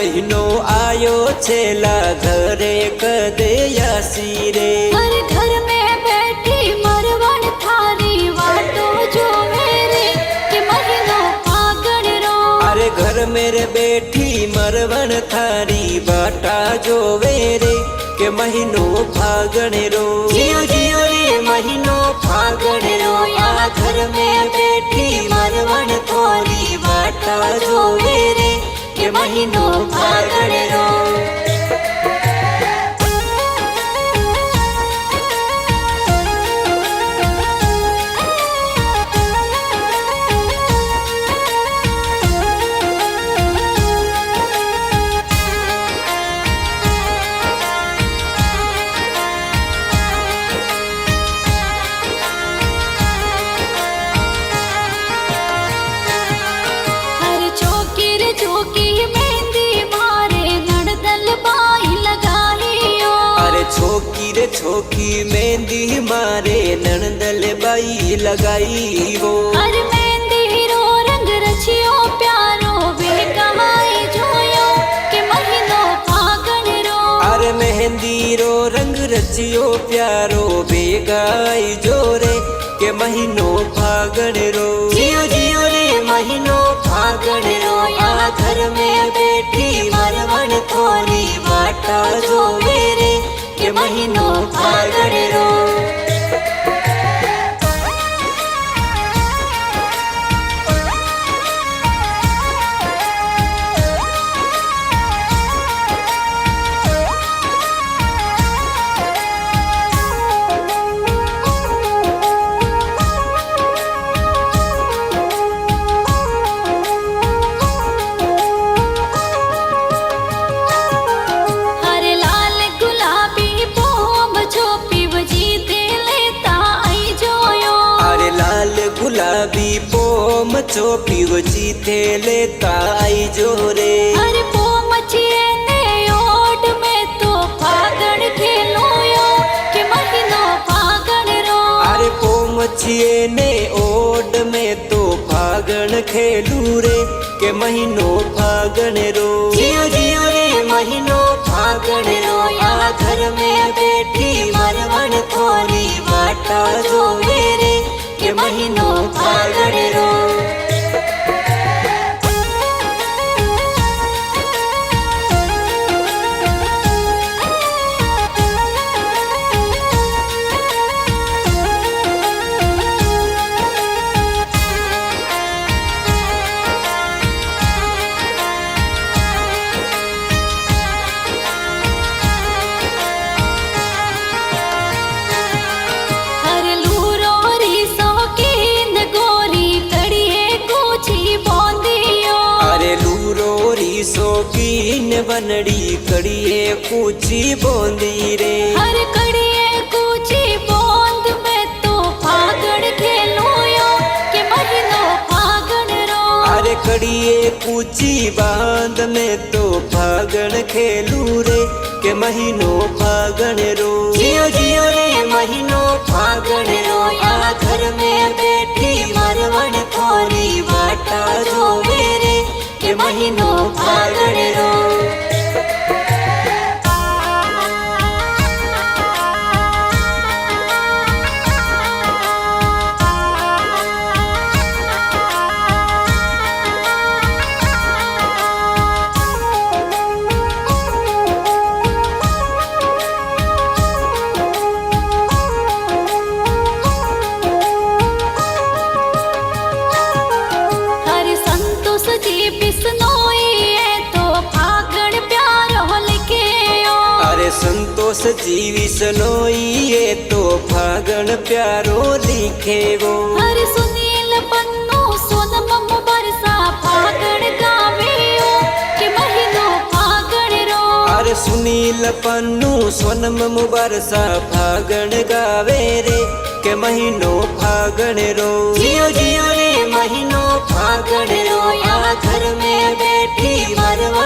महीनो आयो छेला घरे कदे आसी रे। हर घर में बैठी मरवन थारी वाटो जो मेरे के महीनो फागण रो। अरे घर मेरे बैठी मरवन थारी बाटा जो वेरे के महीनो फागण रो। जियो जियो रे महीनो फागण रो या घर में बैठी मरवन थारी वाटा जो मेरे के महीनो फागण रो। छोकी रे छोकी मेहंदी मारे नणदल बाई लगाई हो। अरे मेहंदी रो रंग रचियो प्यारो बेगवाई जोयो के महीनो फागण रो। अरे मेहंदी रो रंग रचियो प्यारो बेगाई जोरे के महीनो फागण रो। जियो जियो रे महीनो फागण रो या घर में बैठी मरवन थोड़ी वाटा जो मेरे के महीनो फागण रो। गुलाबी पोम चोपी वो जीते लेता आई जोरे। अरे पोम ने ओट में तो फागण खेलो यो के महीनो फागण रो। अरे पोम ने ओट में तो फागण खेलू रे के महीनो फागण रो। जियो जियो रे महीनो फागण रो या घर में बैठी मरवन थोड़ी वाटा जो मेरे के महीनो फागण रो। शौकीन बनड़ी कड़िए कूची बोंदी रे। हर कड़िए कूची बोंद में तो फागण खेलो यो के महीनो फागण रो। अरे कड़िए कूची बांध में तो फागण खेलू रे के महीनो फागण रो। जियो जियो रे महीनो फागण रो या घर में बैठी मरवन थोड़ी वाटा जो मेरे के महीनो फागण रो। हरे संतोष जी बिसनोई संतोष जीवी सनोई ये तो फागण प्यारो लिखे वो। हर सुनील पन्नू सोनम बरसा फागण गावे के महीनो फागण रो। अरे सुनील पन्नू सोनम बरसा फागण गावे रे के महीनो फागण रो। जियो जियो रे महीनो फागण रो या घर में बैठी मरवा